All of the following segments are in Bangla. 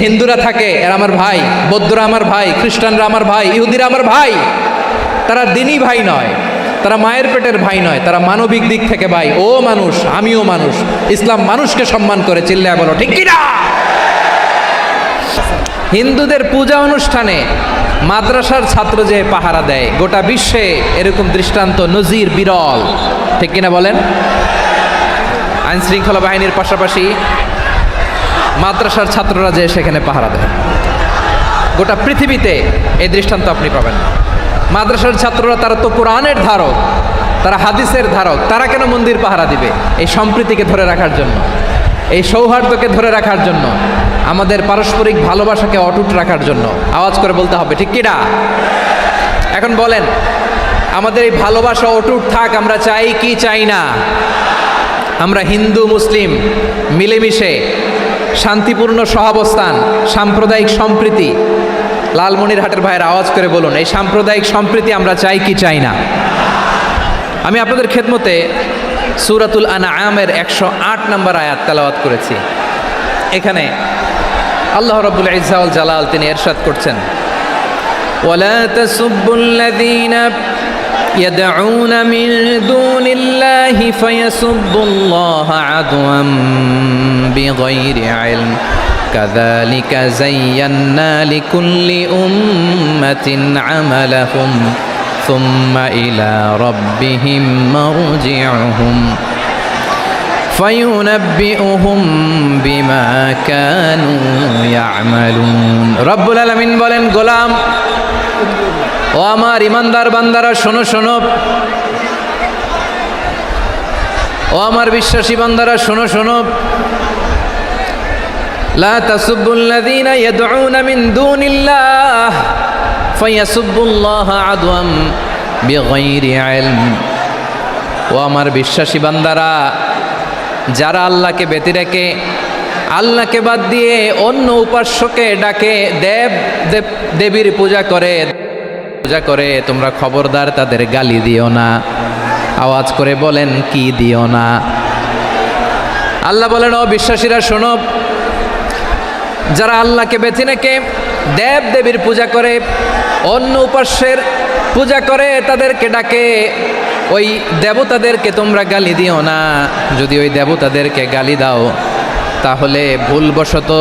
হিন্দুরা থাকে এরা আমার ভাই, বৌদ্ধরা আমার ভাই, খ্রিস্টানরা আমার ভাই, ইহুদিরা আমার ভাই। তারা দিনই ভাই নয়, তারা মায়ের পেটের ভাই নয়, তারা মানবিক দিক থেকে ভাই। ও মানুষ, আমিও মানুষ। ইসলাম মানুষকে সম্মান করে, চিল্লায় বলো ঠিক কিনা। হিন্দুদের পূজা অনুষ্ঠানে মাদ্রাসার ছাত্র যে পাহারা দেয়, গোটা বিশ্বে এরকম দৃষ্টান্ত নজির বিরল, ঠিক কিনা বলেন। আইন শৃঙ্খলা বাহিনীর পাশাপাশি মাদ্রাসার ছাত্ররা যে সেখানে পাহারা দেয়, গোটা পৃথিবীতে এই দৃষ্টান্ত আপনি পাবেন না। মাদ্রাসার ছাত্ররা তারা তো কোরআনের ধারক, তারা হাদিসের ধারক, তারা কেন মন্দির পাহারা দিবে? এই সম্প্রীতিকে ধরে রাখার জন্য, এই সৌহার্দ্যকে ধরে রাখার জন্য, আমাদের পারস্পরিক ভালোবাসাকে অটুট রাখার জন্য। আওয়াজ করে বলতে হবে ঠিক কিনা। এখন বলেন, আমাদের এই ভালোবাসা অটুট থাক, আমরা চাই কি চাই না? আমরা হিন্দু মুসলিম মিলেমিশে শান্তিপূর্ণ সহাবস্থান, সাম্প্রদায়িক সম্প্রীতি, লালমনিরহাটের ভাইয়ের আওয়াজ করে বলুন, এই সাম্প্রদায়িক সম্প্রীতি আমরা চাই কি চাই না? আমি আপনাদের খেদমতে সূরাতুল আনআমের 108 নম্বর আয়াত তেলাওয়াত করেছি। এখানে আল্লাহ রাব্বুল ইজ্জা ওয়াল জালাল তিনি ইরশাদ করছেন, ওয়ালা তাসুব্বুল্লাযীনা يدعون من دون الله فيسبوا الله عدوا بغير علم كذلك زينا لكل أمة عملهم ثم إلى ربهم مرجعهم فينبئهم بما كانوا يعملون رب العالمين বলেন, গোলাম ও আমার ইমানদার বান্দারা শোনো শোনো, ও আমার বিশ্বাসী বান্দারা শোনো শোনো, লা তাসুব্বুল্লাযীনা ইয়াদউনা মিন দুনিল্লাহ ফায়াসুব্বুল্লাহা আদওয়াম বিগাইরি ইলম। ও আমার বিশ্বাসী বান্দারা, যারা আল্লাহকে ব্যতি রেখে, আল্লাহকে বাদ দিয়ে অন্য উপাস্যকে ডাকে, দেবীর পূজা করে, তোমরা খবরদার তাদের গালি দিও না। আওয়াজ করে বলেন, কি দিও না? আল্লাহ বলেন, ও বিশ্বাসীরা শোনো, যারা আল্লাহকে বেছে নেকে দেব দেবীর পূজা করে, অন্য উপাস্যের পূজা করে, তাদেরকে ডাকে, ওই দেবতাদেরকে তোমরা গালি দিও না। যদি ওই দেবতাদেরকে গালি দাও, তাহলে ভুলবশত,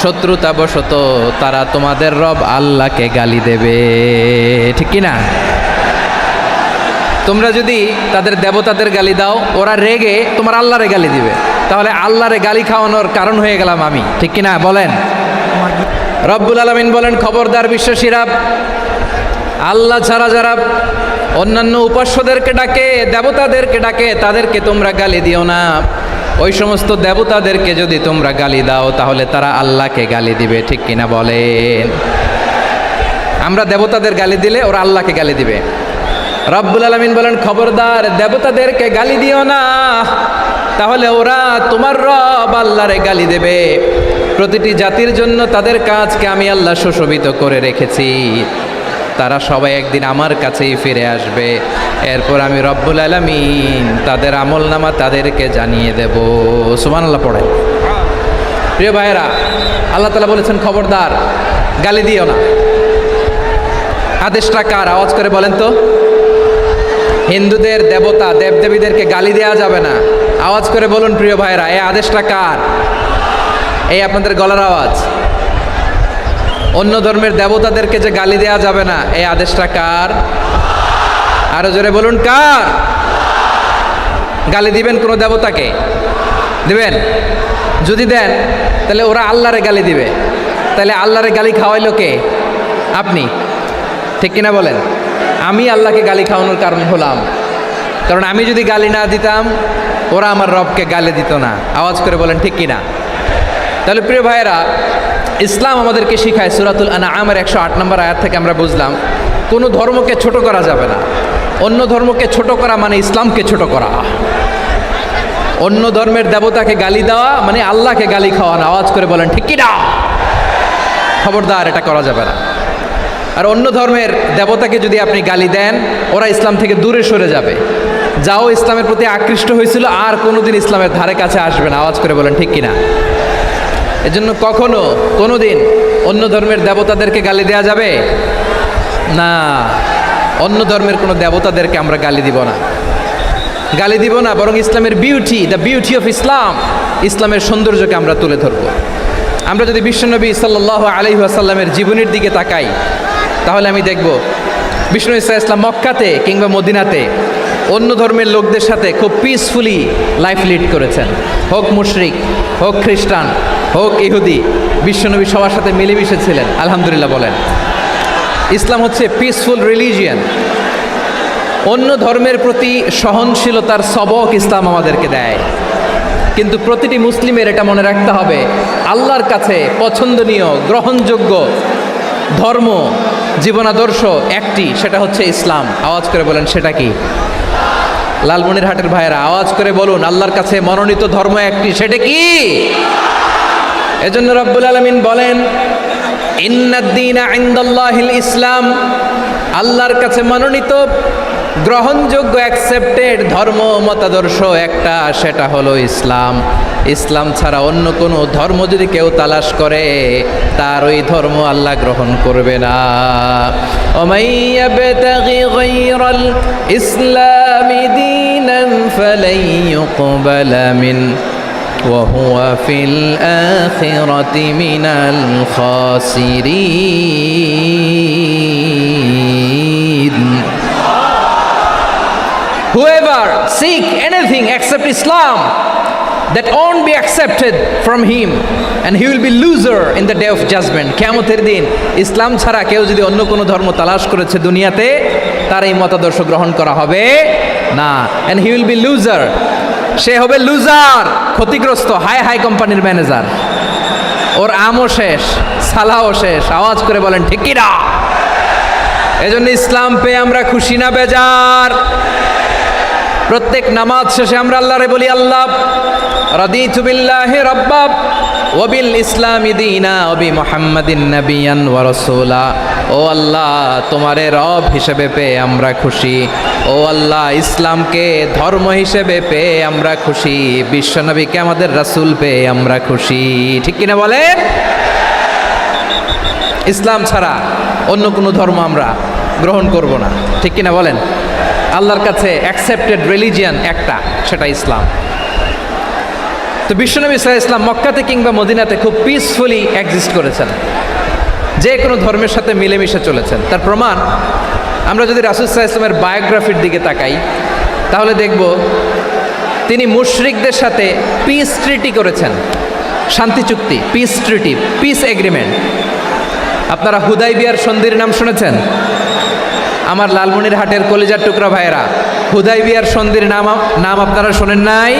শত্রুতাবশত তারা তোমাদের রব আল্লাহকে গালি দেবে, ঠিক কি না? তোমরা যদি তাদের দেবতাদের গালি দাও, ওরা রেগে তোমার আল্লাহরে গালি দিবে, তাহলে আল্লাহরে গালি খাওয়ানোর কারণ হয়ে গেলাম আমি, ঠিক কি না বলেন। রব্বুল আলামিন বলেন, খবরদার বিশ্বাসীরা, আল্লাহ ছাড়া যারা অন্যান্য উপাস্যদেরকে ডাকে, দেবতাদেরকে ডাকে, তাদেরকে তোমরা গালি দিও না। ওই সমস্ত দেবতাদেরকে যদি তোমরা গালি দাও, তাহলে তারা আল্লাহকে গালি দিবে, ঠিক কিনা বলেন। আমরা দেবতাদের গালি দিলে ওরা আল্লাহকে গালি দিবে। রব্বুল আলামিন বলেন, খবরদার দেবতাদেরকে গালি দিও না, তাহলে ওরা তোমার রব আল্লাহরে গালি দেবে। প্রতিটি জাতির জন্য তাদের কাজকে আমি আল্লাহ সুশোভিত করে রেখেছি, তারা সবাই একদিন আমার কাছেই ফিরে আসবে। এরপর আমি রব্বুল আলামিন তাদের আমলনামা তাদেরকে জানিয়ে দেব। সুবহানাল্লাহ পড়ে। প্রিয় ভাইয়েরা, আল্লাহ তাআলা বলেছেন, খবরদার গালি দিও না। আদেশটা কার? আওয়াজ করে বলেন তো। হিন্দুদের দেবতা দেবদেবীদেরকে গালি দেওয়া যাবে না। আওয়াজ করে বলুন প্রিয় ভাইয়েরা, এই আদেশটা কার? এই আপনাদের গলার আওয়াজ। অন্য ধর্মের দেবতাদেরকে যে গালি দেওয়া যাবে না, এই আদেশটা কার? আরো জোরে বলুন, কার? গালি দিবেন কোনো দেবতাকে? দিবেন? যদি দেন, তাহলে ওরা আল্লাহরে গালি দিবে। তাহলে আল্লাহরে গালি খাওয়াইলো কে? আপনি, ঠিক কিনা বলেন। আমি আল্লাহকে গালি খাওয়ানোর কারণ হলাম, কারণ আমি যদি গালি না দিতাম, ওরা আমার রবকে গালি দিত না। আওয়াজ করে বলেন ঠিক কিনা। তাহলে প্রিয় ভাইয়েরা, ইসলাম আমাদেরকে শিখায়, সূরাতুল আনআমের 108 নম্বর আয়াত থেকে আমরা বুঝলাম, কোনো ধর্মকে ছোট করা যাবে না। অন্য ধর্মকে ছোট করা মানে ইসলামকে ছোট করা। অন্য ধর্মের দেবতাকে গালি দেওয়া মানে আল্লাহকে গালি খাওয়ানো। আওয়াজ করে বলেন ঠিক কিনা। খবরদার, এটা করা যাবে না। আর অন্য ধর্মের দেবতাকে যদি আপনি গালি দেন, ওরা ইসলাম থেকে দূরে সরে যাবে। যাও ইসলামের প্রতি আকৃষ্ট হয়েছিল, আর কোনোদিন ইসলামের ধারে কাছে আসবে না। আওয়াজ করে বলেন ঠিক কিনা। এজন্য কখনো কোনোদিন অন্য ধর্মের দেবতাদেরকে গালি দেওয়া যাবে না। অন্য ধর্মের কোনো দেবতাদেরকে আমরা গালি দিব না, গালি দিব না, বরং ইসলামের beauty, the beauty of Islam, ইসলামের সৌন্দর্যকে আমরা তুলে ধরব। আমরা যদি বিশ্বনবী সাল্লাল্লাহু আলাইহি ওয়াসাল্লামের জীবনের দিকে তাকাই, তাহলে আমি দেখব বিষ্ণু ইসলাম মক্কাতে কিংবা মদিনাতে অন্য ধর্মের লোকদের সাথে খুব পিসফুলি লাইফ লিড করেছেন। হোক মুশরিক, হোক খ্রিস্টান, হোক ইহুদি, বিশ্বনবী সবার সাথে মিলেমিশে ছিলেন। আলহামদুলিল্লাহ বলেন। ইসলাম হচ্ছে পিসফুল রিলিজিয়ান। অন্য ধর্মের প্রতি সহনশীলতার সবক ইসলাম আমাদেরকে দেয়। কিন্তু প্রতিটি মুসলিমের এটা মনে রাখতে হবে, আল্লাহর কাছে পছন্দনীয় গ্রহণযোগ্য ধর্ম, জীবনাদর্শ একটি, সেটা হচ্ছে ইসলাম। আওয়াজ করে বলেন সেটা কি? লালমনিরহাটের ভাইয়েরা আওয়াজ করে বলুন, আল্লাহর কাছে মনোনীত ধর্ম একটি, সেটা কি? এজন্য রব্বুল আলামিন বলেন, ইন্নাদ-দীনা ইনদাল্লাহিল ইসলাম, আল্লাহর কাছে মনোনীত গ্রহণযোগ্য অ্যাকসেপ্টেড ধর্ম মতাদর্শ একটা, সেটা হলো ইসলাম। ইসলাম ছাড়া অন্য কোনো ধর্ম যদি কেউ তালাশ করে, তার ওই ধর্ম আল্লাহ গ্রহণ করবে না। ওমাই ইয়াবতাগি গায়রাল ইসলামি দীনান ফালাই ইউকবালা মিন ওয়া হুয়া ফিল আখিরাতি মিনাল খাসিরিন। Whoever seek anything except Islam, that won't be accepted from him, and he will be loser in the day of judgment. কিয়ামতের দিন ইসলাম ছাড়া কেউ যদি অন্য কোনো ধর্ম তালাশ করেছে দুনিয়াতে, তার এই মতাদর্শ গ্রহণ করা হবে না, and he will be loser, সে হবে লুজার, ক্ষতিগ্রস্ত, হাই হাই কোম্পানির ম্যানেজার, ওর আমও শেষ, সালাও শেষ। আওয়াজ করে বলেন ঠিক কি না? এজন্য ইসলাম পেয়ে আমরা খুশি না বেজার? প্রত্যেক নামাজ শেষে আমরা আল্লাহরে বলি, আল্লাহ রাদিতু বিল্লাহি রাব্বা ওয়া বিল ইসলামি দীনা ওয়া বি মুহাম্মাদিন নাবিয়ান ওয়া রাসূলা। ও আল্লাহ, তোমারে রব হিসেবে পেয়ে আমরা খুশি। ও আল্লাহ, ইসলামকে ধর্ম হিসেবে পেয়ে আমরা খুশি। বিশ্বনবীকে আমাদের রাসূল পেয়ে আমরা খুশি। ঠিক কিনা বলে? ইসলাম ছাড়া অন্য কোনো ধর্ম আমরা গ্রহণ করব না। ঠিক কিনা বলেন? আল্লাহর কাছে অ্যাকসেপ্টেড রিলিজিয়ান একটা, সেটা ইসলাম। তো বিশ্বনবী সাল্লাল্লাহু আলাইহি ওয়াসাল্লাম মক্কাতে কিংবা মদিনাতে খুব পিসফুলি এক্সিস্ট করেছেন, যে কোনো ধর্মের সাথে মিলেমিশে চলেছেন। তার প্রমাণ আমরা যদি রাসূল সাল্লাল্লাহু আলাইহি ওয়াসাল্লামের বায়োগ্রাফির দিকে তাকাই, তাহলে দেখব তিনি মুশরিকদের সাথে পিস ট্রিটি করেছেন, শান্তি চুক্তি, পিস ট্রিটি, পিস এগ্রিমেন্ট। আপনারা হুদাইবিয়ার সন্ধির নাম শুনেছেন? আমার লালমনিরহাটের কলিজার টুকরা ভাইয়েরা, হুদাইবিয়ার সন্ধির নাম আপনারা শোনেন নাই?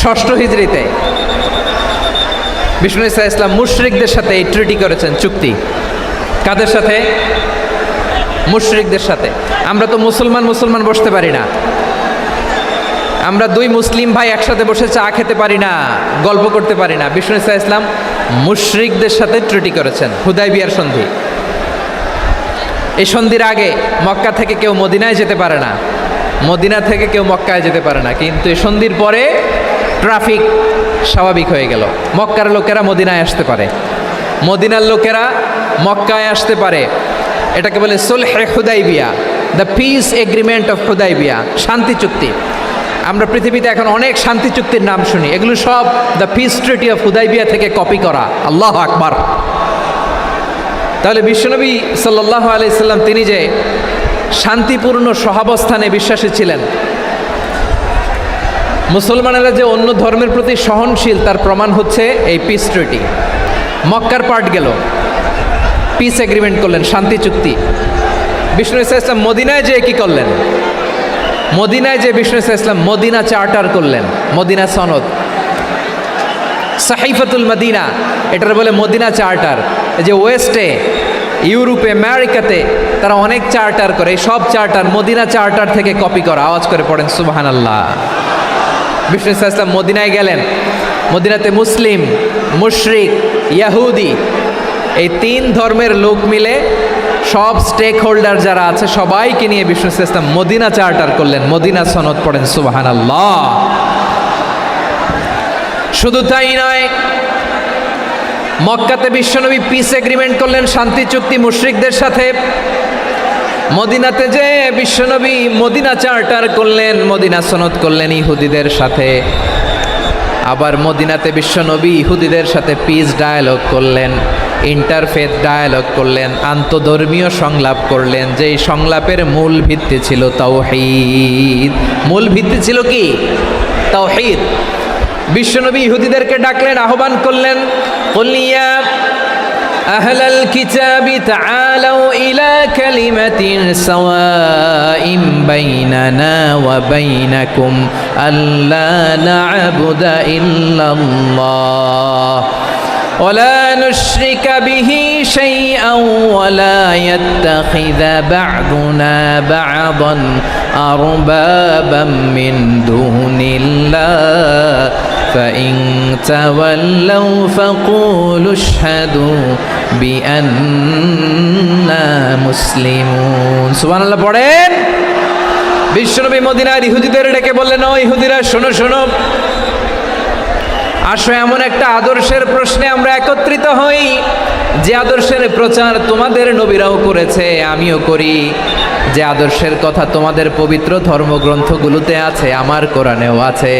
ষষ্ঠ হিজরিতে বিষ্ণু ইসলাম মুশরিকদের সাথে এই ট্রিটি করেছেন, চুক্তি। কাদের সাথে? মুশরিকদের সাথে। আমরা তো মুসলমান বসতে পারি না, আমরা দুই মুসলিম ভাই একসাথে বসে চা খেতে পারি না, গল্প করতে পারি না। বিষ্ণু ইসলাম মুশরিকদের সাথে ট্রিটি করেছেন, হুদাইবিয়ার সন্ধি। এই সন্ধির আগে মক্কা থেকে কেউ মদিনায় যেতে পারে না, মদিনা থেকে কেউ মক্কায় যেতে পারে না। কিন্তু এই সন্ধির পরে ট্রাফিক স্বাভাবিক হয়ে গেল। মক্কার লোকেরা মদিনায় আসতে পারে, মদিনার লোকেরা মক্কায় আসতে পারে। এটাকে বলে সুলহে Hudaibiya, the peace agreement of Hudaibiya, শান্তি চুক্তি। আমরা পৃথিবীতে এখন অনেক শান্তি চুক্তির নাম শুনি, এগুলো সব the piece treaty of Hudaibiya থেকে কপি করা। আল্লাহু আকবার। তাহলে বিশ্বনবী সাল্লাল্লাহু আলাইহি সাল্লাম তিনি যে শান্তিপূর্ণ সহাবস্থানে বিশ্বাসী ছিলেন, মুসলমানেরা যে অন্য ধর্মের প্রতি সহনশীল, তার প্রমাণ হচ্ছে এই পিস ট্রিটি। মক্কার পার্ট গেল, পিস এগ্রিমেন্ট করলেন, শান্তি চুক্তি। বিষ্ণু ইসলাম মদিনায় যে কি করলেন? মদিনায় যে বিষ্ণু ইসলাম মদিনা চার্টার করলেন, মদিনা সনদ, সাহিফাতুল মদিনা, এটার বলে মদিনা চার্টার। এই যে ওয়েস্টে, ইউরোপে, আমেরিকাতে তারা অনেক চার্টার করে, এই সব চার্টার মদিনা চার্টার থেকে কপি করা। আওয়াজ করে পড়েন সুবহানাল্লাহ। বিষ্ণু ইসলাম মদিনায় গেলেন, মদিনাতে মুসলিম, মুশরিক, ইয়াহুদি, এই তিন ধর্মের লোক মিলে সব স্টেক হোল্ডার যারা আছে সবাইকে নিয়ে বিষ্ণু ইসলাম মদিনা চার্টার করলেন, মদিনা সনদ। পড়েন সুবহানাল্লাহ। শুধু তাই নয়, মক্কাতে বিশ্বনবী পিস এগ্রিমেন্ট করলেন, শান্তি চুক্তি মুশরিকদের সাথে। মদিনাতে যে বিশ্বনবী মদিনা চার্টার করলেন, মদিনা সনদ করলেন ইহুদিদের সাথে। আবার মদিনাতে বিশ্বনবী ইহুদিদের সাথে পিস ডায়ালগ করলেন, ইন্টারফেথ ডায়ালগ করলেন, আন্তধর্মীয় সংলাপ করলেন। যেই সংলাপের মূল ভিত্তি ছিল তাওহীদ। মূল ভিত্তি ছিল কি? তাওহীদ। বিশ্বনবী ইহুদিদেরকে ডাকলেন, আহ্বান করলেন, কুল ইয়া আহলাল কিতাবি তাআলাউ ইলা কালিমাতিন সাওয়াইন বাইনানা ওয়া বাইনাকুম আল্লা না'বুদা ইল্লাল্লাহ ولا نشرك به شيئا ولا يتخذ بعضنا بعضا أربابا من دون الله فإن تولوا فقولوا اشهدوا بأننا مسلمون سبحان الله পড়েন। বিশ্বনবী মদিনার ইহুদিদের ডেকে বললেন, ও ইহুদিরা, শোনো শোনো, আসো এমন একটা আদর্শের প্রশ্নে আমরা একত্রিত হই যে আদর্শের প্রচার তোমাদের নবীরাও করেছে, আমিও করি। যে আদর্শের কথা তোমাদের পবিত্র ধর্মগ্রন্থগুলোতে আছে, আমার কোরআনেও আছে,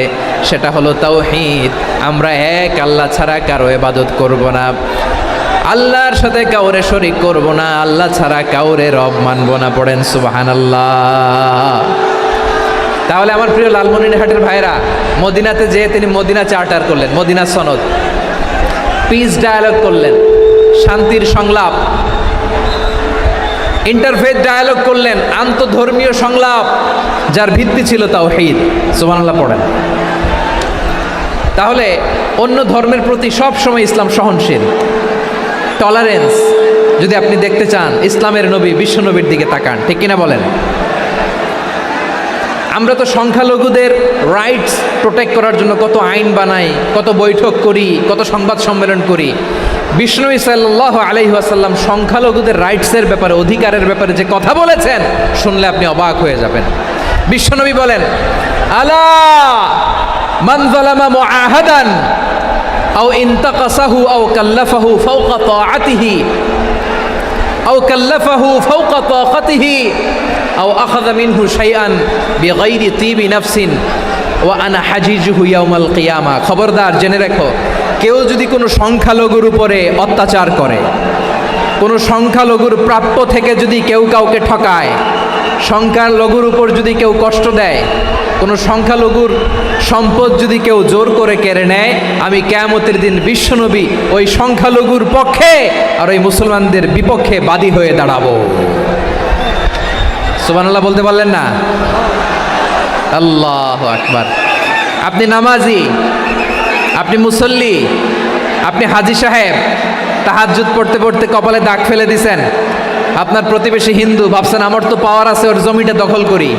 সেটা হলো তাওহীদ। আমরা এক আল্লাহ ছাড়া কারো ইবাদত করব না, আল্লাহর সাথে কাউরে শরীক করব না, আল্লাহ ছাড়া কাউরে রব মানব না। পড়েন সুবহানাল্লাহ। তাহলে আমার প্রিয় লালমনিরহাটের ভাইরা, মদিনাতে যেয়ে তিনি মদিনা চার্টার করলেন, মদিনা সনদ, পিস ডায়ালগ করলেন, শান্তির সংলাপ, ইন্টারফেথ ডায়ালগ করলেন, আন্তধর্মীয় সংলাপ, যার ভিত্তি ছিল তাওহীদ। সুবহানাল্লাহ পড়েন। তাহলে অন্য ধর্মের প্রতি সব সময় ইসলাম সহনশীল, টলারেন্স। যদি আপনি দেখতে চান ইসলামের নবী বিশ্ব নবীর দিকে তাকান, ঠিক কিনা বলেন? আমরা তো সংখ্যালঘুদের রাইটস প্রোটেক্ট করার জন্য কত আইন বানাই, কত বৈঠক করি, কত সংবাদ সম্মেলন করি। বিষ্ণু সাল্লাল্লাহু আলাইহি ওয়াসাল্লাম সংখ্যালঘুদের রাইটসের ব্যাপারে, অধিকারের ব্যাপারে যে কথা বলেছেন, শুনলে আপনি অবাক হয়ে যাবেন। বিশ্বনবী বলেন, আলা মান যালামা মুআহাদান আও ইনতাকাসাহু আও কাল্লাফাহু ফাওকা তাআতিহি আও কাল্লাফাহু ফাওকা তাকাতিহি আও আখাযা মিনহু শাইআন বিগাইরি তিবি নাফসিন ওয়া আনা হাজিজুহু ইয়াউমাল কিয়ামা। খবরদার, জেনে রেখো, কেউ যদি কোনো সংখ্যালঘুর উপরে অত্যাচার করে, কোনো সংখ্যালঘুর প্রাপ্য থেকে যদি কেউ কাউকে ঠকায়, সংখ্যালঘুর উপর যদি কেউ কষ্ট দেয়, কোনো সংখ্যালঘুর সম্পদ যদি কেউ জোর করে কেড়ে নেয়, আমি কিয়ামতের দিন বিশ্বনবী ওই সংখ্যালঘুর পক্ষে আর ওই মুসলমানদের বিপক্ষে বাদী হয়ে দাঁড়াবো। সুবহানাল্লাহ বলতে পারলেন না? আল্লাহু আকবার। আপনি নামাজি, আপনি মুসল্লি, আপনি হাজী সাহেব, তাহাজ্জুদ পড়তে পড়তে কপালে দাগ ফেলে দিছেন। আপনার প্রতিবেশী হিন্দু, ভাবছেন আমার তো পাওয়ার আছে, ওর জমিটা দখল করি।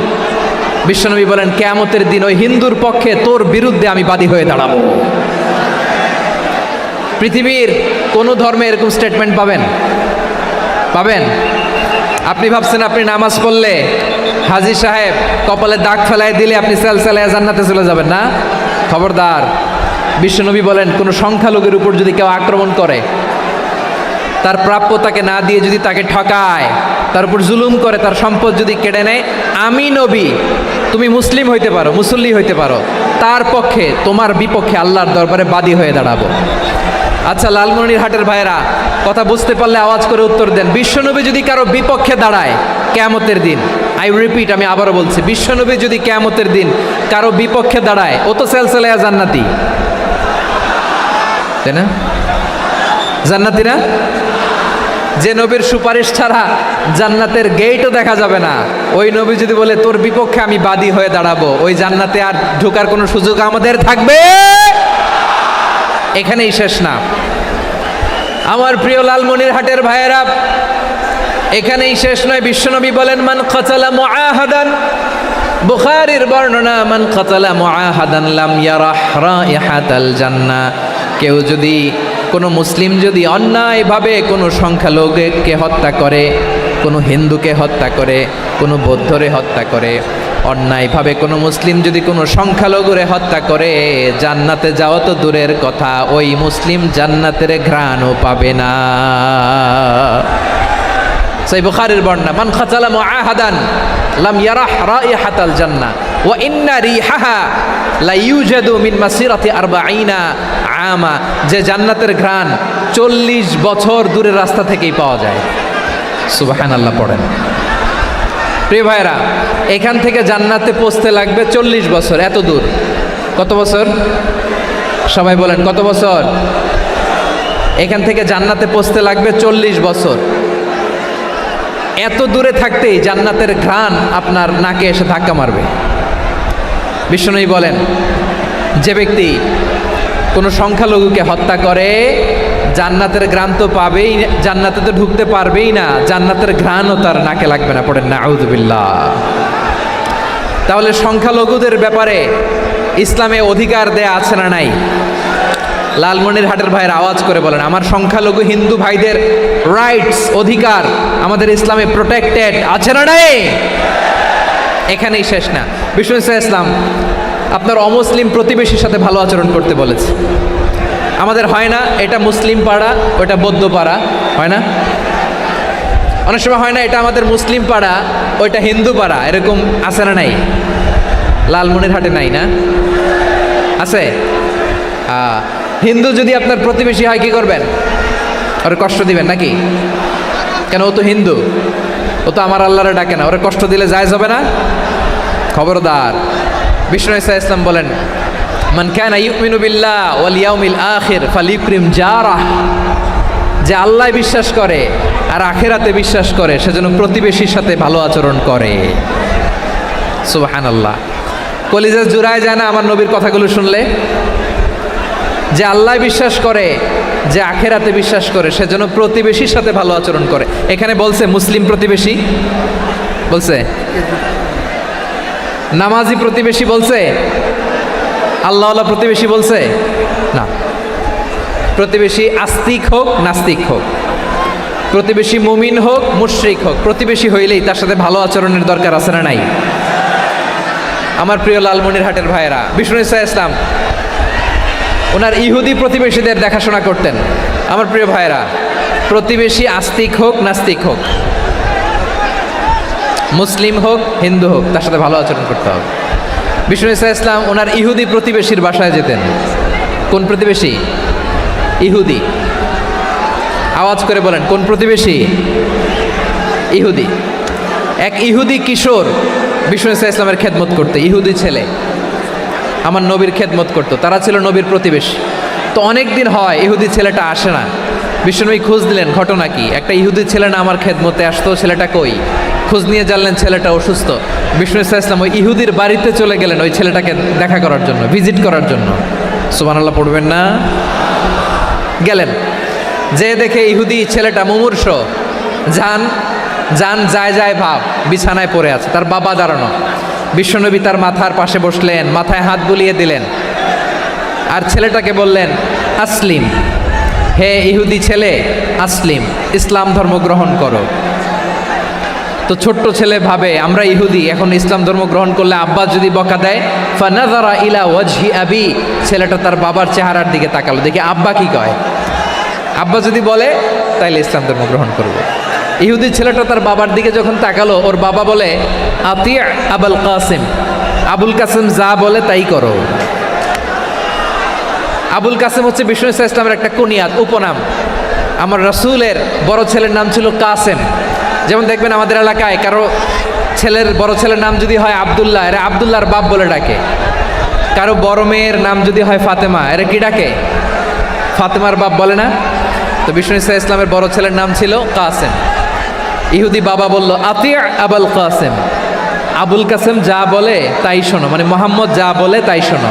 বিশ্বনবী বলেন, কিয়ামতের দিন ওই হিন্দুর পক্ষে তোর বিরুদ্ধে আমি বাদী হয়ে দাঁড়াবো। পৃথিবীর কোন ধর্মে এরকম স্টেটমেন্ট পাবেন? পাবেন? আপনি ভাবছেন আপনি নামাজ পড়লে হাজী সাহেব কপালে দাগ ফেলায় দিলে আপনি সেলসেলায় জান্নাতে চলে যাবেন না? খবরদার। বিশ্বনবী বলেন, কোনো সংখ্যালঘুর উপর যদি কেউ আক্রমণ করে, তার প্রাপ্য তাকে না দিয়ে যদি তাকে ঠকায়, তার উপর জুলুম করে, তার সম্পদ যদি কেড়ে নেয়, আমি নবী, তুমি মুসলিম হইতে পারো, মুসল্লি হইতে পারো, তার পক্ষে, তোমার বিপক্ষে আল্লাহর দরবারে বাদী হয়ে দাঁড়াবো। আচ্ছা লালমনিরহাটের ভাইরা, কথা বুঝতে পারলে আওয়াজ করে উত্তর দেন। বিশ্বনবী যদি কারো বিপক্ষে দাঁড়ায় কিয়ামতের দিন, আই রিপিট, আমি আবারও বলছি, বিশ্বনবী যদি কিয়ামতের দিন কারো বিপক্ষে দাঁড়ায়, ও তো সেলসেলায়া জান্নাতি, তাই না? জান্নাতি না? যে নবীর সুপারিশ ছাড়া জান্নাতের গেটও দেখা যাবে না, ওই নবী যদি বলে তোর বিপক্ষে আমি বাদী হয়ে দাঁড়াবো, ওই জান্নাতে আর ঢোকার কোনো সুযোগ আমাদের থাকবে? এখানেই শেষ না আমার প্রিয় লালমনিরহাটের ভাইয়েরা, এখানেই শেষ নয়। বিশ্বনবী বলেন, মান কাতালা মুআহাদান, বুখারীর বর্ণনা, মান কাতালা মুআহাদান লাম ইয়ারাহ রাইহাতাল জান্নাহ। কেউ যদি, কোনো মুসলিম যদি অন্যায়ভাবে কোনো সংখ্যালঘুকে হত্যা করে, কোনো হিন্দুকে হত্যা করে, কোনো বৌদ্ধরে হত্যা করে, অন্যায়ভাবে কোনো মুসলিম যদি কোনো সংখ্যালঘুরে হত্যা করে জান্নাতে যাওয়া তো দূরের কথা, ওই মুসলিম জান্নাতের ঘ্রাণও পাবে না। সহিহ বুখারীর বর্ণনা, মান খাতালা মুআহাদান লাম ইয়ারাহ রাইহাতাল জান্নাহ ওয়া ইন্না রিহাহা লা ইউজাদু মিন মাসিরাতি 40 আমা, যে জান্নাতের ঘ্রাণ 40 বছর দূরের রাস্তা থেকেই পাওয়া যায়। সুবহানাল্লাহ পড়েন। প্রিয় ভাইরা, এখান থেকে জান্নাতে পৌঁছতে লাগবে 40 বছর। এত দূর, কত বছর? সবাই বলেন কত বছর? এখান থেকে জান্নাতে পৌঁছতে লাগবে 40 বছর। এত দূরে থাকতেই জান্নাতের ঘ্রাণ আপনার নাকে এসে ধাক্কা মারবে। বিষ্ণুই বলেন, যে ব্যক্তি কোনো সংখ্যালঘুকে হত্যা করে জান্নাতের ঘ্রাণ তো পাবেই, জান্নাতে তো ঢুকতে পারবেই না, জান্নাতের ঘ্রাণও তার নাকে লাগবে না। পড়েন নাউযুবিল্লাহ। তাহলে সংখ্যালঘুদের ব্যাপারে ইসলামে অধিকার দেয়া আছে না নাই? লালমনিরহাটের ভাইয়ের আওয়াজ করে বলেন, আমার সংখ্যালঘু হিন্দু ভাইদের রাইটস, অধিকার আমাদের ইসলামে প্রোটেক্টেড আছে না নাই? এখানেই শেষ না। বিষ্ণু ইসলাম আপনার অমুসলিম প্রতিবেশীর সাথে ভালো আচরণ করতে বলেছে। আমাদের হয় না এটা মুসলিম পাড়া, ওটা বৌদ্ধ পাড়া, হয় না? অনেক সময় হয় না এটা আমাদের মুসলিম পাড়া, ওইটা হিন্দু পাড়া, এরকম আছে না নাই? লালমনিরহাটে নাই না? আছে? হিন্দু যদি আপনার প্রতিবেশী হয় কি করবেন? ওর কষ্ট দিবেন নাকি? কেন? ও তো হিন্দু, ও তো আমার আল্লাহরে ডাকে না, ওরে কষ্ট দিলে জায়েজ হবে না? খবরদার। বিষ্ণু ইসলাম বলেন, মান কানা ইউমিনু বিল্লাহ ওয়াল ইয়াউমিল আখির ফালিউকরিম জারাহ, যে আল্লাহ বিশ্বাস করে আর আখিরাতে বিশ্বাস করে সেজন্য প্রতিবেশীর সাথে ভালো আচরণ করে। সুবহানাল্লাহ। কলিজা জুড়ায় যায় না আমার নবীর কথাগুলো শুনলে? যে আল্লাহ বিশ্বাস করে, যে আখিরাতে বিশ্বাস করে সেজন্য প্রতিবেশীর সাথে ভালো আচরণ করে। এখানে বলছে মুসলিম প্রতিবেশী বলছে, নামাজি প্রতিবেশী বলছে, আল্লাহওয়ালা প্রতিবেশী বলছে না। প্রতিবেশী আস্তিক হোক নাস্তিক হোক, প্রতিবেশী মুমিন হোক মুশরিক হোক, প্রতিবেশী হইলেই তার সাথে ভালো আচরণের দরকার আছে না নাই? আমার প্রিয় লালমনিরহাটের ভাইয়েরা, বিষ্ণু ইসলাম ওনার ইহুদি প্রতিবেশীদের দেখাশোনা করতেন। আমার প্রিয় ভাইয়েরা, প্রতিবেশী আস্তিক হোক নাস্তিক হোক, মুসলিম হোক হিন্দু হোক, তার সাথে ভালো আচরণ করতে হবে। বিষ্ণু ইসলাম ওনার ইহুদি প্রতিবেশীর বাসায় যেতেন। কোন প্রতিবেশী? ইহুদি। আওয়াজ করে বলেন, কোন প্রতিবেশী? ইহুদি। এক ইহুদি কিশোর বিষ্ণু ইসলামের খেদমত করতে, ইহুদি ছেলে আমার নবীর খেদমত করতো, তারা ছিল নবীর প্রতিবেশী। তো অনেক দিন হয় ইহুদি ছেলেটা আসে না। বিষ্ণুনবী খোঁজ দিলেন, ঘটনা কি? একটা ইহুদি ছেলে না আমার খেদমতে আসতো, ছেলেটা কই? খোঁজ নিয়ে জানলেন ছেলেটা অসুস্থ। বিষ্ণু ইসলাম ওই ইহুদির বাড়িতে চলে গেলেন ওই ছেলেটাকে দেখা করার জন্য, ভিজিট করার জন্য। সুবহানাল্লাহ পড়বেন না? গেলেন, যে দেখে ইহুদি ছেলেটা মুমূর্ষ, যান যায় ভাব, বিছানায় পড়ে আছে, তার বাবা দাঁড়ানো। বিশ্বনবী তার মাথার পাশে বসলেন, মাথায় হাত বুলিয়ে দিলেন, আর ছেলেটাকে বললেন, আসলিম, হে ইহুদি ছেলে, আসলিম, ইসলাম ধর্ম গ্রহণ করো। তো ছোট্ট ছেলে ভাবে আমরা ইহুদি, এখন ইসলাম ধর্ম গ্রহণ করলে আব্বা যদি বকা দেয়, ফানাযারা ইলা ওয়াজহি আবি, ছেলেটা তার বাবার চেহারার দিকে তাকালো, দেখি আব্বা কি কয়। আব্বা যদি বলে তাইলে ইসলাম ধর্ম গ্রহণ করবে। ইহুদি ছেলেটা তার বাবার দিকে যখন তাকালো, ওর বাবা বলে, আতি আবুল কাসিম, আবুল কাসিম যা বলে তাই করো। আবুল কাসিম হচ্ছে বিষ্ণু ইসলামের একটা কুনিয়াত, উপনাম। আমার রাসূলের বড় ছেলের নাম ছিল কাসেম। যেমন দেখবেন আমাদের এলাকায় কারো ছেলের বড় ছেলের নাম যদি হয় আব্দুল্লাহ, এরা আব্দুল্লাহর বাপ বলে ডাকে। কারো বড় মেয়ের নাম যদি হয় ফাতেমা, এরা কি ডাকে? ফাতেমার বাপ বলে না? তো বিষ্ণু ইসলামের বড় ছেলের নাম ছিল কাসেম। ইহুদি বাবা বলল, আতি আবুল কাসেম, আবুল কাসেম যা বলে তাই শোনো, মানে মোহাম্মদ যা বলে তাই শোনো।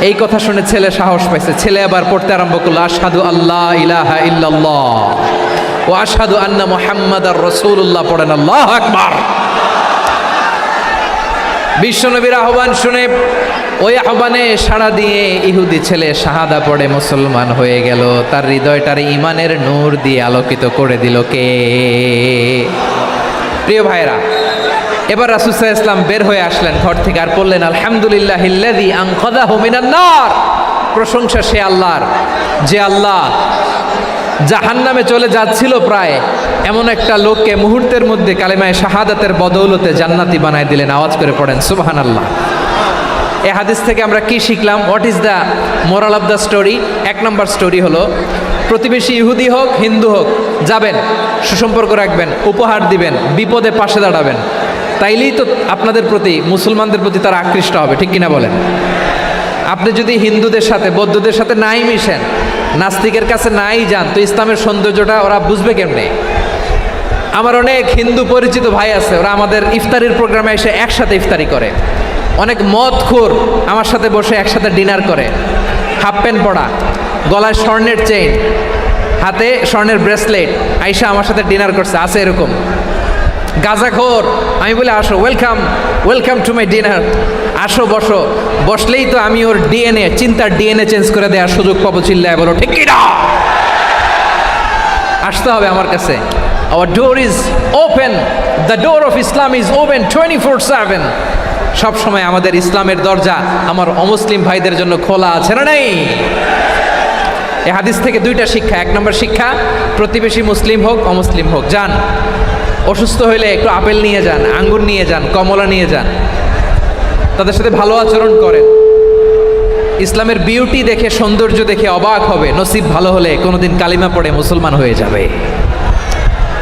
এই কথা শুনে ছেলে সাহস পাইছে, ছেলে আবার পড়তে আরম্ভ করলো, আশহাদু আল্লাহ ইলাহা ইল্লাল্লাহ ও আশহাদু আন্না মুহাম্মাদার রাসূলুল্লাহ। পড়েন আল্লাহু আকবার। বিশ্বনবীর আহ্বান শুনে ওই আহ্বানে সাড়া দিয়ে ইহুদি ছেলে শাহাদা পড়ে মুসলমান হয়ে গেল। তার হৃদয়টার ইমানের নূর দিয়ে আলোকিত করে দিল কে? প্রিয় ভাইরা, এবার রাসূল সাল্লাল্লাহু আলাইহি ওয়াসাল্লাম বের হয়ে আসলেন ঘর থেকে আর বললেন, আলহামদুলিল্লাহিল্লাযী আনকাযাহু মিনান নার। প্রশংসা সে আল্লাহর, যে আল্লাহ জাহান্নামে চলে যাচ্ছিল প্রায় এমন একটা লোককে মুহূর্তের মধ্যে কালেমায়ে শাহাদাতের বদৌলতে জান্নাতি বানায় দিলেন। আওয়াজ করে পড়েন সুবহানাল্লাহ। এই হাদিস থেকে আমরা কি শিখলাম? What is the moral of the story? 1 number story হলো, প্রতিবেশী ইহুদি হোক হিন্দু হোক, যাবেন, সুসম্পর্ক রাখবেন, উপহার দিবেন, বিপদে পাশে দাঁড়াবেন, তাইলেই তো আপনাদের প্রতি, মুসলমানদের প্রতি তারা আকৃষ্ট হবে, ঠিক কিনা বলেন? আপনি যদি হিন্দুদের সাথে বৌদ্ধদের সাথে নাই মিশেন, নাস্তিকের কাছে নাই যান, তো ইসলামের সৌন্দর্যটা ওরা বুঝবে কেমনে? আমার অনেক হিন্দু পরিচিত ভাই আছে, ওরা আমাদের ইফতারির প্রোগ্রামে এসে একসাথে ইফতারি করে। অনেক মদখোর আমার সাথে বসে একসাথে ডিনার করে, হাফ প্যান্ট পরা, গলায় স্বর্ণের চেইন, হাতে স্বর্ণের ব্রেসলেট, আইসা আমার সাথে ডিনার করছে, আছে এরকম। গাঁজাখোর, আমি বলে আসো, welcome welcome to my dinner, আসো বসো, বসলেই তো আমি ওর ডিএনএ, চিন্তার ডিএনএ চেঞ্জ করে দেওয়ার সুযোগ পাবো। চিল্লায় বলো ঠিক কি না? আসতে হবে আমার কাছে। Hour door is open, the door of Islam is open 24/7। সব সময় আমাদের ইসলামের দরজা আমার অমুসলিম ভাইদের জন্য খোলা আছে না নাই? এই হাদিস থেকে 2টা শিক্ষা। 1 নম্বর শিক্ষা, প্রতিবেশী মুসলিম হোক অমুসলিম হোক, যান, অসুস্থ হইলে একটু আপেল নিয়ে যান, আঙ্গুর নিয়ে যান, কমলা নিয়ে যান, তাদের সাথে ভালো আচরণ করেন। ইসলামের বিউটি দেখে, সৌন্দর্য দেখে অবাক হবে, নসিব ভালো হলে কোনোদিন কালিমা পড়ে মুসলমান হয়ে যাবে,